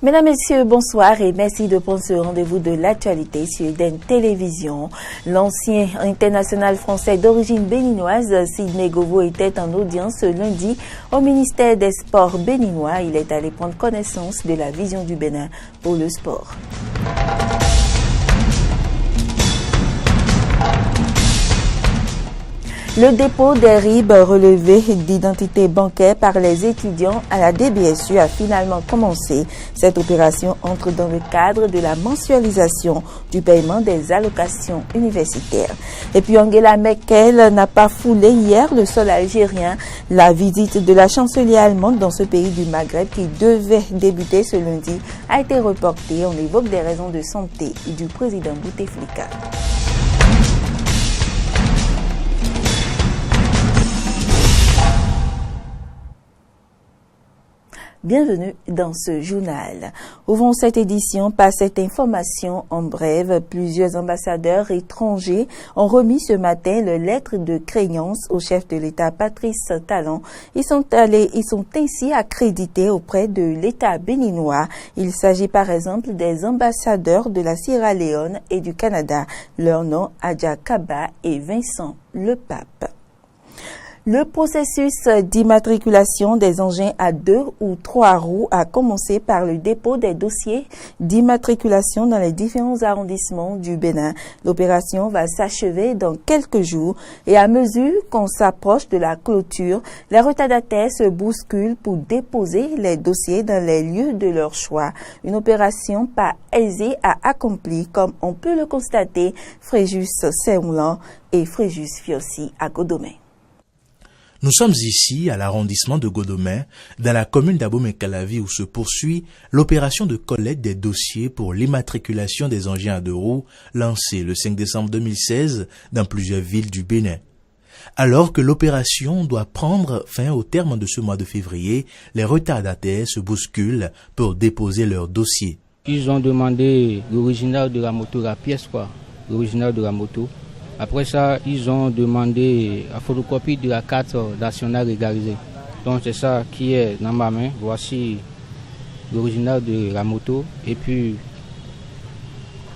Mesdames, Messieurs, bonsoir et merci de prendre ce rendez-vous de l'actualité sur Eden Télévision. L'ancien international français d'origine béninoise, Sidney Govo, était en audience ce lundi au ministère des Sports béninois. Il est allé prendre connaissance de la vision du Bénin pour le sport. Le dépôt des RIB relevés d'identité bancaire par les étudiants à la DBSU a finalement commencé. Cette opération entre dans le cadre de la mensualisation du paiement des allocations universitaires. Et puis Angela Merkel n'a pas foulé hier le sol algérien. La visite de la chancelière allemande dans ce pays du Maghreb qui devait débuter ce lundi a été reportée. On évoque des raisons de santé du président Bouteflika. Bienvenue dans ce journal. Ouvrons cette édition par cette information en bref. Plusieurs ambassadeurs étrangers ont remis ce matin le lettre de créance au chef de l'État Patrice Talon. Ils sont ainsi accrédités auprès de l'État béninois. Il s'agit par exemple des ambassadeurs de la Sierra Leone et du Canada. Leurs noms Adja Kaba et Vincent Le Pape. Le processus d'immatriculation des engins à 2 ou 3 roues a commencé par le dépôt des dossiers d'immatriculation dans les différents arrondissements du Bénin. L'opération va s'achever dans quelques jours et à mesure qu'on s'approche de la clôture, les retardataires se bousculent pour déposer les dossiers dans les lieux de leur choix. Une opération pas aisée à accomplir comme on peut le constater Fréjus Seoulan et Fréjus Fiossi à Godomé. Nous sommes ici à l'arrondissement de Godomé, dans la commune d'Abomey-Calavi où se poursuit l'opération de collecte des dossiers pour l'immatriculation des engins à 2 roues lancée le 5 décembre 2016 dans plusieurs villes du Bénin. Alors que l'opération doit prendre fin au terme de ce mois de février, les retardataires se bousculent pour déposer leurs dossiers. Ils ont demandé l'original de la moto, la pièce l'original de la moto. Après ça, ils ont demandé la photocopie de la carte nationale légalisée. Donc c'est ça qui est dans ma main. Voici l'original de la moto et puis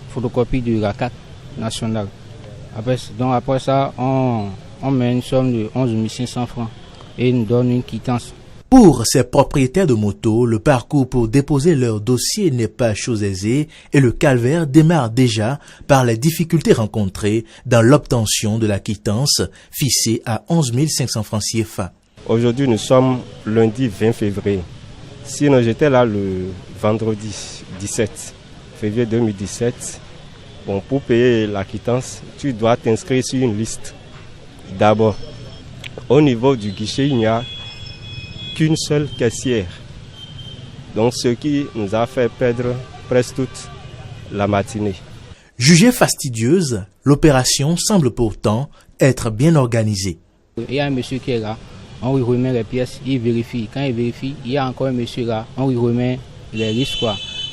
photocopie de la carte nationale. Après ça, on met une somme de 11 500 francs et ils nous donnent une quittance. Pour ces propriétaires de motos, le parcours pour déposer leur dossier n'est pas chose aisée et le calvaire démarre déjà par les difficultés rencontrées dans l'obtention de la quittance fixée à 11 500 francs CFA. Aujourd'hui, nous sommes lundi 20 février. Sinon, j'étais là le vendredi 17 février 2017. Bon, pour payer la quittance, tu dois t'inscrire sur une liste. D'abord, au niveau du guichet, il n'y a qu'une seule caissière. Donc ce qui nous a fait perdre presque toute la matinée. Jugée fastidieuse, l'opération semble pourtant être bien organisée. Il y a un monsieur qui est là, on lui remet les pièces, il vérifie. Quand il vérifie, il y a encore un monsieur là, on lui remet les risques.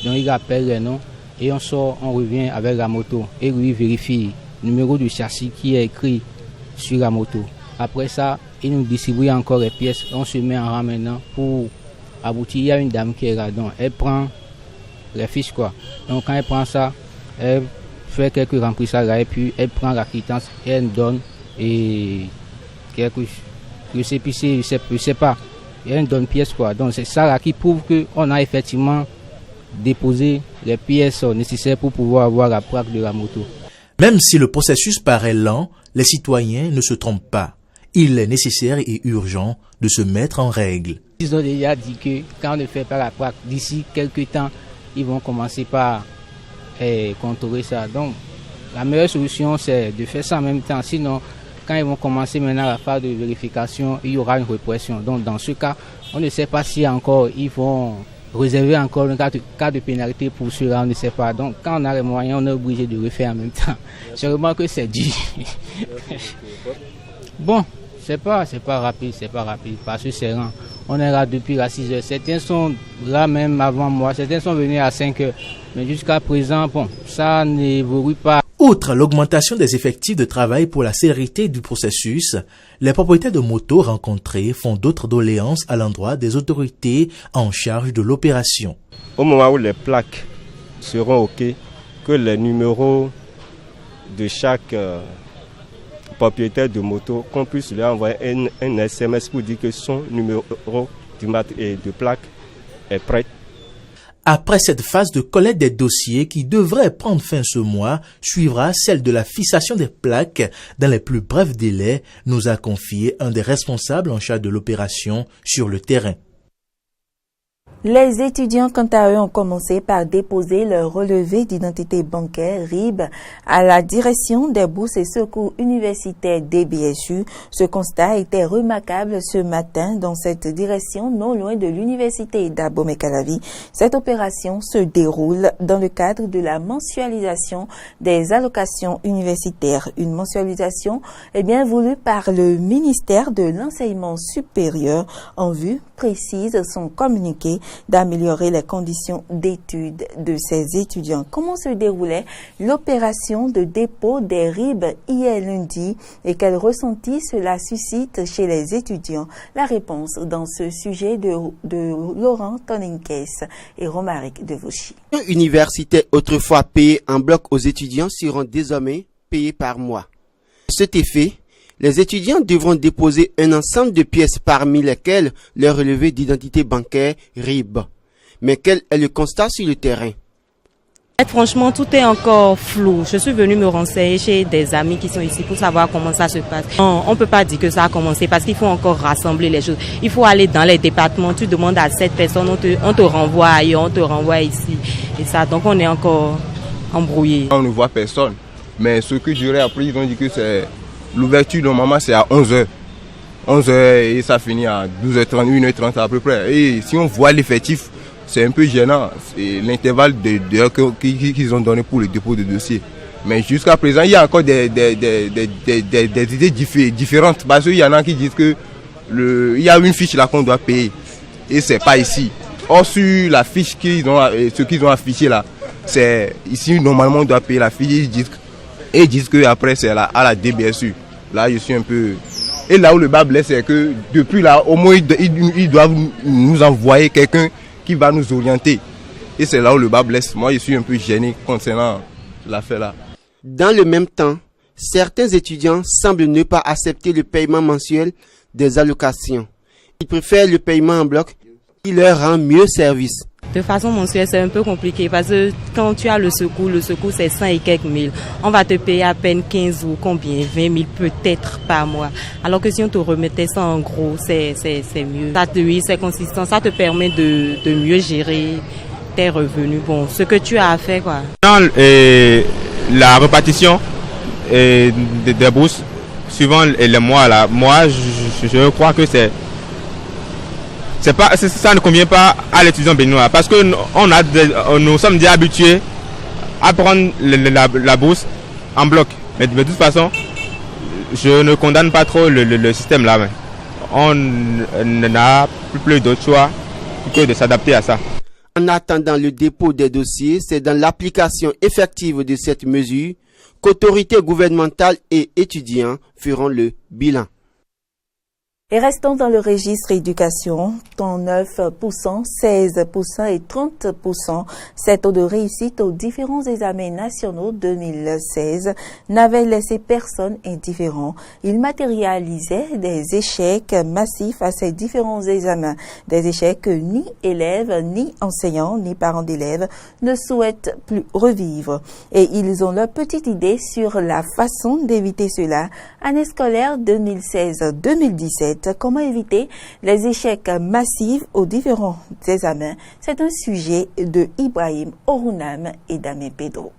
Donc il appelle les noms et on sort, on revient avec la moto et lui vérifie le numéro du châssis qui est écrit sur la moto. Après ça, il nous distribue encore les pièces. On se met en rang maintenant pour aboutir. Il y a une dame qui est là, donc elle prend les fiches Donc quand elle prend ça, elle fait quelques remplissages là et puis elle prend la quittance et elle nous donne je sais pas. Et elle nous donne pièces Donc c'est ça là qui prouve qu'on a effectivement déposé les pièces nécessaires pour pouvoir avoir la plaque de la moto. Même si le processus paraît lent, les citoyens ne se trompent pas. Il est nécessaire et urgent de se mettre en règle. Ils ont déjà dit que quand on ne fait pas la plaque, d'ici quelques temps, ils vont commencer par contrôler ça. Donc, la meilleure solution, c'est de faire ça en même temps. Sinon, quand ils vont commencer maintenant la phase de vérification, il y aura une répression. Donc, dans ce cas, on ne sait pas si encore ils vont réserver encore un cas de pénalité pour cela, on ne sait pas. Donc, quand on a les moyens, on est obligé de refaire en même temps. Je remarque que c'est dur. Bon, c'est pas rapide, parce que c'est rare. On est là depuis la 6 heures. Certains sont là même avant moi, certains sont venus à 5 heures. Mais jusqu'à présent, bon, ça n'évolue pas. Outre l'augmentation des effectifs de travail pour la célérité du processus, les propriétaires de motos rencontrés font d'autres doléances à l'endroit des autorités en charge de l'opération. Au moment où les plaques seront OK, que les numéros de chaque propriétaire de moto, qu'on puisse lui envoyer un SMS pour dire que son numéro de plaque est prêt. Après cette phase de collecte des dossiers qui devrait prendre fin ce mois, suivra celle de la fixation des plaques dans les plus brefs délais, nous a confié un des responsables en charge de l'opération sur le terrain. Les étudiants, quant à eux, ont commencé par déposer leur relevé d'identité bancaire RIB à la direction des bourses et secours universitaires DBSU. Ce constat était remarquable ce matin dans cette direction, non loin de l'université d'Abomey-Calavi. Cette opération se déroule dans le cadre de la mensualisation des allocations universitaires. Une mensualisation bien voulue par le ministère de l'Enseignement supérieur en vue, précise son communiqué, d'améliorer les conditions d'études de ces étudiants. Comment se déroulait l'opération de dépôt des RIB hier lundi et quel ressenti cela suscite chez les étudiants? La réponse dans ce sujet de Laurent Toninkes et Romaric Devauchy. Les universités autrefois payées en bloc aux étudiants seront désormais payées par mois. À cet effet, les étudiants devront déposer un ensemble de pièces parmi lesquelles leur relevé d'identité bancaire RIB. Mais quel est le constat sur le terrain? Franchement, tout est encore flou. Je suis venue me renseigner chez des amis qui sont ici pour savoir comment ça se passe. On ne peut pas dire que ça a commencé parce qu'il faut encore rassembler les choses. Il faut aller dans les départements, tu demandes à 7 personnes, on te renvoie ailleurs, on te renvoie ici. Et ça, donc on est encore embrouillé. On ne voit personne. Mais ce que j'aurais appris, ils ont dit que c'est... L'ouverture normalement c'est à 11h. 11h et ça finit à 12h30, 1h30 à peu près. Et si on voit l'effectif, c'est un peu gênant. C'est l'intervalle d'heures qu'ils ont donné pour le dépôt de dossier. Mais jusqu'à présent, il y a encore des idées différentes. Parce qu'il y en a qui disent que il y a une fiche là qu'on doit payer. Et c'est pas ici. Or sur la fiche ce qu'ils ont affiché là, c'est ici normalement on doit payer la fiche. Ils disent que après c'est à la DBSU. Là je suis un peu... Et là où le bas blesse, c'est que depuis là, au moins ils doivent nous envoyer quelqu'un qui va nous orienter. Et c'est là où le bas blesse. Moi je suis un peu gêné concernant l'affaire là. Dans le même temps, certains étudiants semblent ne pas accepter le paiement mensuel des allocations. Ils préfèrent le paiement en bloc qui leur rend mieux service. De façon mensuelle, c'est un peu compliqué parce que quand tu as le secours c'est 100 et quelques mille. On va te payer à peine 15 ou combien, 20 000 peut-être par mois. Alors que si on te remettait ça en gros, c'est mieux. C'est consistant, ça te permet de mieux gérer tes revenus. Bon, ce que tu as à faire quoi. Dans la répartition des bourses, suivant les mois là, moi je crois que ça ne convient pas à l'étudiant béninois parce que nous sommes déjà habitués à prendre la bourse en bloc. Mais de toute façon, je ne condamne pas trop le système là. Mais on n'a plus d'autre choix que de s'adapter à ça. En attendant le dépôt des dossiers, c'est dans l'application effective de cette mesure qu'autorités gouvernementales et étudiants feront le bilan. Et restons dans le registre éducation, 9%, 16% et 30%. Ces taux de réussite aux différents examens nationaux 2016 n'avaient laissé personne indifférent. Ils matérialisaient des échecs massifs à ces différents examens. Des échecs que ni élèves, ni enseignants, ni parents d'élèves ne souhaitent plus revivre. Et ils ont leur petite idée sur la façon d'éviter cela. Année scolaire 2016-2017. Comment éviter les échecs massifs aux différents examens? C'est un sujet de Ibrahim Orunam et Damé Pedro.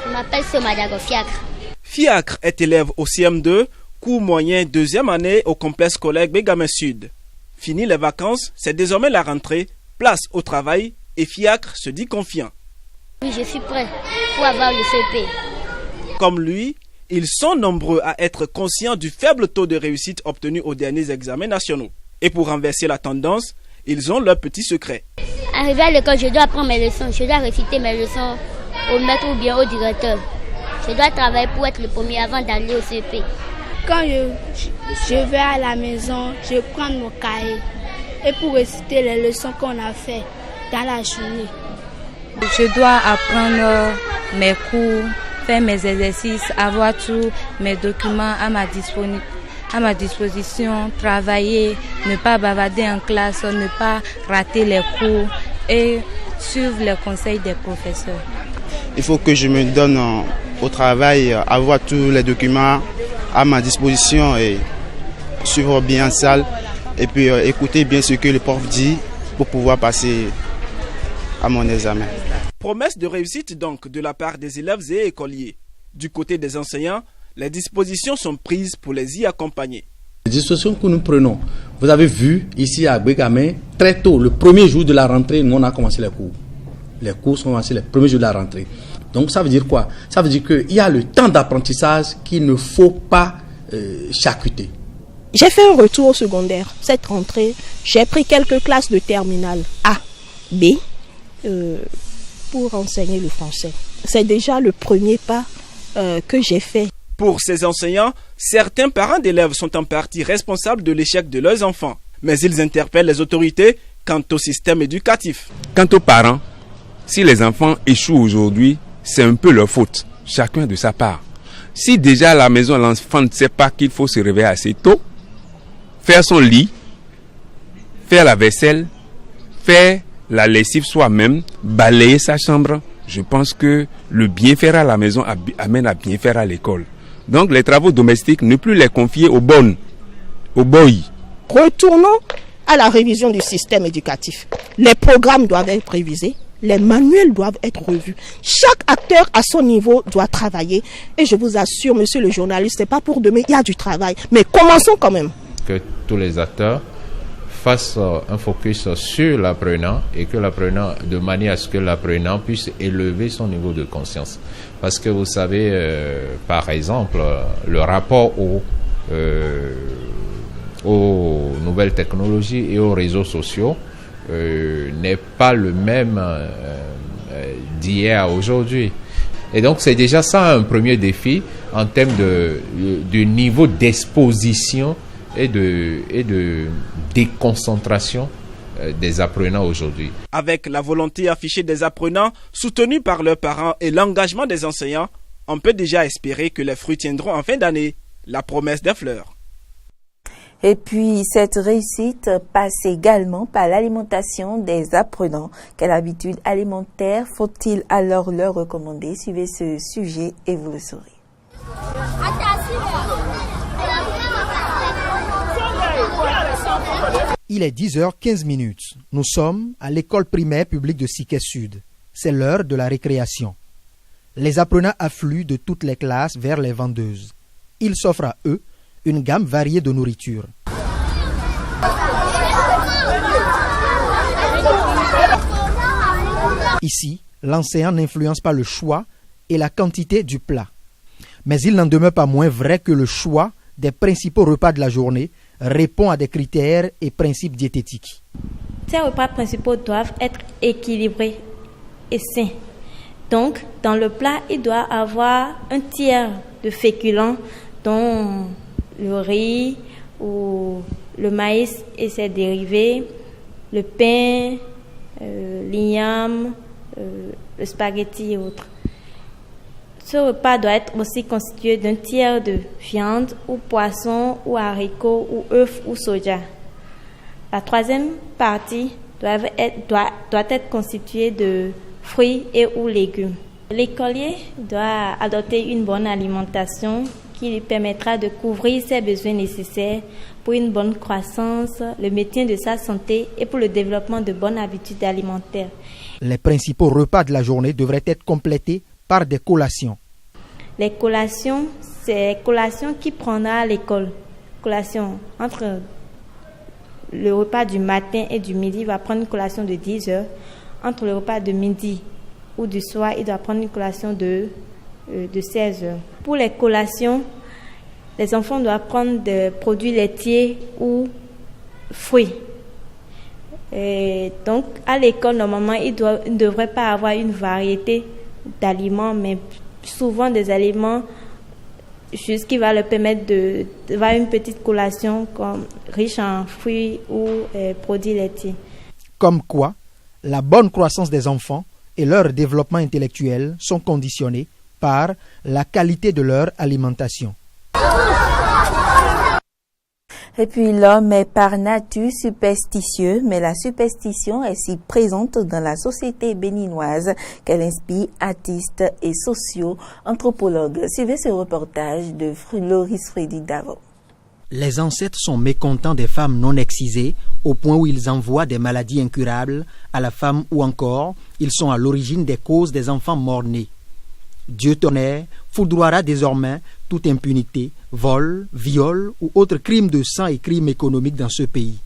Je m'appelle Somadago Fiacre. Fiacre est élève au CM2, cours moyen 2e année au complexe scolaire Bégamin Sud. Fini les vacances, c'est désormais la rentrée, place au travail et Fiacre se dit confiant. Oui, je suis prêt pour avoir le CP. Comme lui, ils sont nombreux à être conscients du faible taux de réussite obtenu aux derniers examens nationaux. Et pour renverser la tendance, ils ont leur petit secret. Arrivé à l'école, je dois apprendre mes leçons. Je dois réciter mes leçons au maître ou bien au directeur. Je dois travailler pour être le premier avant d'aller au CP. Quand je vais à la maison, je prends mon cahier et pour réciter les leçons qu'on a fait dans la journée. Je dois apprendre mes cours, faire mes exercices, avoir tous mes documents à ma disposition, travailler, ne pas bavarder en classe, ne pas rater les cours et suivre les conseils des professeurs. Il faut que je me donne au travail, avoir tous les documents à ma disposition et suivre bien en salle et puis écouter bien ce que le prof dit pour pouvoir passer à mon examen. Promesse de réussite donc de la part des élèves et écoliers. Du côté des enseignants, les dispositions sont prises pour les y accompagner. Les dispositions que nous prenons, vous avez vu ici à Bégamé, très tôt, le premier jour de la rentrée, nous on a commencé les cours. Les cours sont commencés les premiers jours de la rentrée. Donc ça veut dire quoi? Ça veut dire qu'il y a le temps d'apprentissage qu'il ne faut pas charcuter. J'ai fait un retour au secondaire. Cette rentrée, j'ai pris quelques classes de terminale A, B, pour enseigner le français. C'est déjà le premier pas que j'ai fait. Pour ces enseignants, certains parents d'élèves sont en partie responsables de l'échec de leurs enfants. Mais ils interpellent les autorités quant au système éducatif. Quant aux parents, si les enfants échouent aujourd'hui, c'est un peu leur faute, chacun de sa part. Si déjà à la maison, l'enfant ne sait pas qu'il faut se réveiller assez tôt, faire son lit, faire la vaisselle, faire la lessive soi-même, balayer sa chambre, je pense que le bien faire à la maison amène à bien faire à l'école. Donc les travaux domestiques, ne plus les confier aux bonnes, aux boys. Retournons à la révision du système éducatif. Les programmes doivent être révisés. Les manuels doivent être revus. Chaque acteur à son niveau doit travailler. Et je vous assure, monsieur le journaliste, c'est pas pour demain, il y a du travail. Mais commençons quand même. Que tous les acteurs fassent un focus sur l'apprenant et que l'apprenant, de manière à ce que l'apprenant puisse élever son niveau de conscience. Parce que vous savez, par exemple, le rapport aux nouvelles technologies et aux réseaux sociaux n'est pas le même d'hier à aujourd'hui. Et donc c'est déjà ça un premier défi en termes de niveau d'exposition et de déconcentration des apprenants aujourd'hui. Avec la volonté affichée des apprenants, soutenus par leurs parents et l'engagement des enseignants, on peut déjà espérer que les fruits tiendront en fin d'année. La promesse des fleurs. Et puis, cette réussite passe également par l'alimentation des apprenants. Quelle habitude alimentaire faut-il alors leur recommander? Suivez ce sujet et vous le saurez. Il est 10h15. Nous sommes à l'école primaire publique de Siké Sud. C'est l'heure de la récréation. Les apprenants affluent de toutes les classes vers les vendeuses. Ils s'offrent à eux une gamme variée de nourriture. Ici, l'enseignant n'influence pas le choix et la quantité du plat. Mais il n'en demeure pas moins vrai que le choix des principaux repas de la journée répond à des critères et principes diététiques. Ces repas principaux doivent être équilibrés et sains. Donc, dans le plat, il doit avoir un tiers de féculents, dont le riz ou le maïs et ses dérivés, le pain, l'igname, le spaghetti et autres. Ce repas doit être aussi constitué d'un tiers de viande ou poisson ou haricots ou œufs ou soja. La troisième partie doit être constituée de fruits et ou légumes. L'écolier doit adopter une bonne alimentation qui lui permettra de couvrir ses besoins nécessaires pour une bonne croissance, le maintien de sa santé et pour le développement de bonnes habitudes alimentaires. Les principaux repas de la journée devraient être complétés par des collations. Les collations, c'est collations qu'il prendra à l'école. Collation entre le repas du matin et du midi, il va prendre une collation de 10 heures. Entre le repas de midi ou du soir, il doit prendre une collation de 16 heures. Pour les collations, les enfants doivent prendre des produits laitiers ou fruits. Et donc, à l'école, normalement, il ne devrait pas avoir une variété d'aliments, mais souvent des aliments juste qui va leur permettre de faire une petite collation comme riche en fruits ou produits laitiers. Comme quoi, la bonne croissance des enfants et leur développement intellectuel sont conditionnés par la qualité de leur alimentation. Et puis l'homme est par nature superstitieux, mais la superstition est si présente dans la société béninoise qu'elle inspire artistes et socio-anthropologues. Suivez ce reportage de Loris Frédéric Davot. Les ancêtres sont mécontents des femmes non excisées au point où ils envoient des maladies incurables à la femme ou encore ils sont à l'origine des causes des enfants morts-nés. Dieu tonnerre foudroiera désormais toute impunité, vol, viol ou autres crimes de sang et crimes économiques dans ce pays.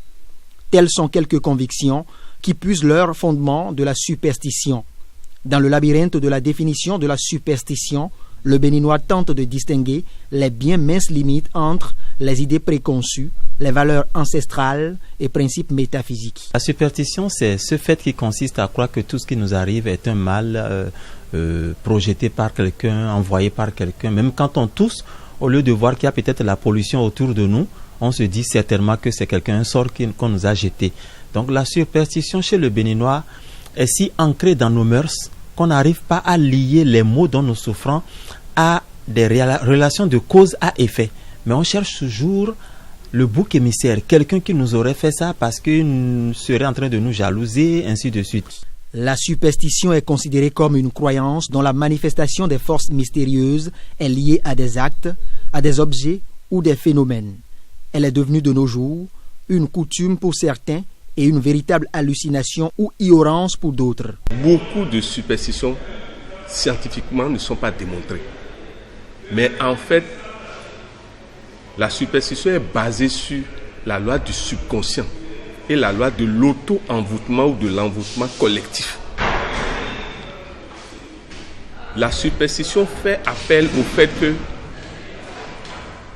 Telles sont quelques convictions qui puisent leur fondement de la superstition. Dans le labyrinthe de la définition de la superstition, le béninois tente de distinguer les bien minces limites entre les idées préconçues, les valeurs ancestrales et principes métaphysiques. La superstition, c'est ce fait qui consiste à croire que tout ce qui nous arrive est un mal projeté par quelqu'un, envoyé par quelqu'un. Même quand on tousse, au lieu de voir qu'il y a peut-être la pollution autour de nous, on se dit certainement que c'est quelqu'un, un sort qu'on nous a jeté. Donc la superstition chez le béninois est si ancrée dans nos mœurs qu'on n'arrive pas à lier les maux dont nous souffrons à des relations de cause à effet. Mais on cherche toujours le bouc émissaire, quelqu'un qui nous aurait fait ça parce qu'il serait en train de nous jalouser, ainsi de suite. La superstition est considérée comme une croyance dont la manifestation des forces mystérieuses est liée à des actes, à des objets ou des phénomènes. Elle est devenue de nos jours une coutume pour certains et une véritable hallucination ou ignorance pour d'autres. Beaucoup de superstitions scientifiquement ne sont pas démontrées. Mais en fait, la superstition est basée sur la loi du subconscient et la loi de l'auto-envoûtement ou de l'envoûtement collectif. La superstition fait appel au fait que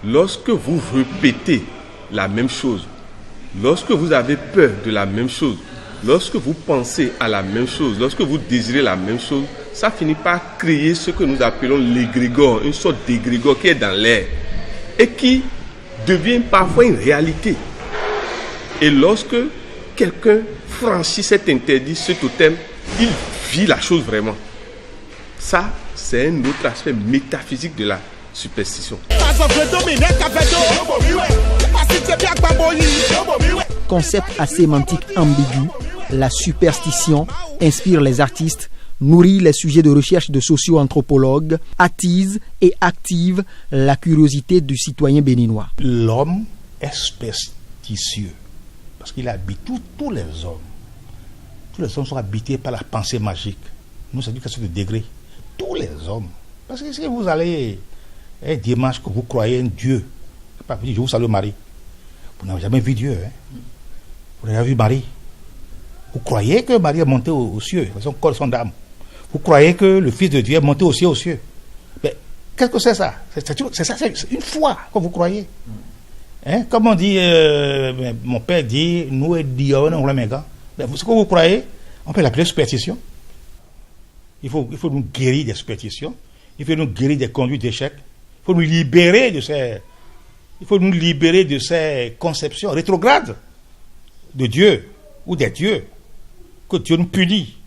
lorsque vous répétez la même chose, lorsque vous avez peur de la même chose, lorsque vous pensez à la même chose, lorsque vous désirez la même chose, ça finit par créer ce que nous appelons l'égrégore, une sorte d'égrégore qui est dans l'air et qui devient parfois une réalité. Et lorsque quelqu'un franchit cet interdit, ce totem, il vit la chose vraiment. Ça, c'est un autre aspect métaphysique de la superstition. Concept à sémantique ambiguë, la superstition inspire les artistes, nourrit les sujets de recherche de socio-anthropologues, attise et active la curiosité du citoyen béninois. L'homme est superstitieux parce qu'il habite tous les hommes. Tous les hommes sont habités par la pensée magique. Nous, c'est une question de degré. Tous les hommes. Parce que si vous allez un dimanche que vous croyez un Dieu, pas vous dire je vous salue Marie. Vous n'avez jamais vu Dieu. Hein? Vous n'avez jamais vu Marie. Vous croyez que Marie est montée aux cieux, son corps, son âme. Vous croyez que le Fils de Dieu est monté aussi aux cieux. Mais qu'est-ce que c'est ça? C'est une foi que vous croyez. Hein? Comme on dit, mon père dit, nous et Dieu, on l'a méga. Ce que vous croyez, on peut l'appeler superstition. Il faut nous guérir des superstitions. Il faut nous guérir des conduites d'échec. Il faut nous libérer de ces conceptions rétrogrades de Dieu ou des dieux. Que Dieu nous punit,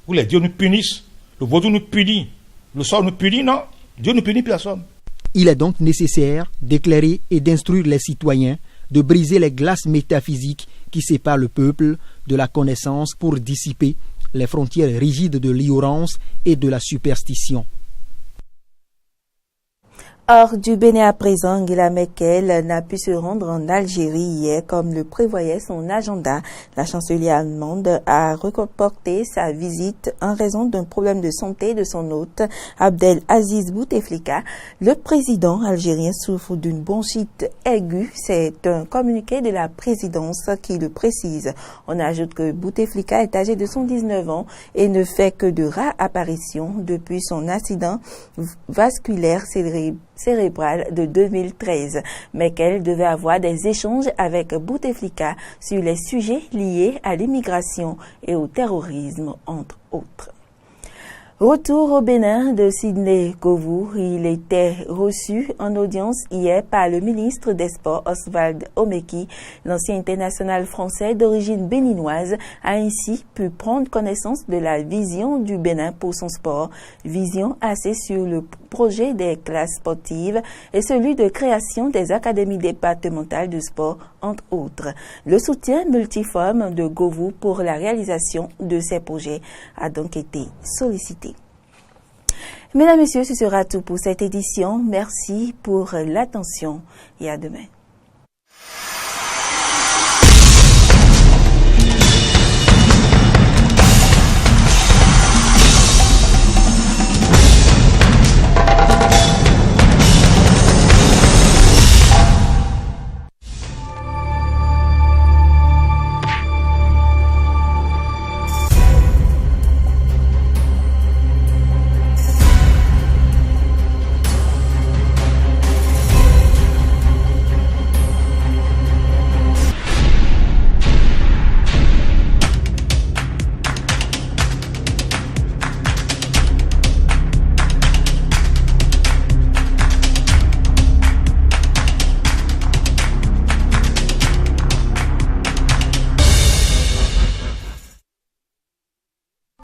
ou les dieux nous punissent, le vaudou nous punit, le sort nous punit, non, Dieu ne punit personne. Il est donc nécessaire d'éclairer et d'instruire les citoyens, de briser les glaces métaphysiques qui séparent le peuple de la connaissance pour dissiper les frontières rigides de l'ignorance et de la superstition. Hors du Bénin à présent, Angela Merkel n'a pu se rendre en Algérie hier comme le prévoyait son agenda. La chancelière allemande a reporté sa visite en raison d'un problème de santé de son hôte, Abdelaziz Bouteflika. Le président algérien souffre d'une bronchite aiguë. C'est un communiqué de la présidence qui le précise. On ajoute que Bouteflika est âgé de 119 ans et ne fait que de rares apparitions depuis son accident vasculaire cérébral de 2013, mais qu'elle devait avoir des échanges avec Bouteflika sur les sujets liés à l'immigration et au terrorisme, entre autres. Retour au Bénin de Sidney Govou. Il était reçu en audience hier par le ministre des Sports Oswald Omeki. L'ancien international français d'origine béninoise a ainsi pu prendre connaissance de la vision du Bénin pour son sport, vision axée sur le projet des classes sportives et celui de création des académies départementales de sport, entre autres. Le soutien multiforme de Govou pour la réalisation de ces projets a donc été sollicité. Mesdames, Messieurs, ce sera tout pour cette édition. Merci pour l'attention et à demain.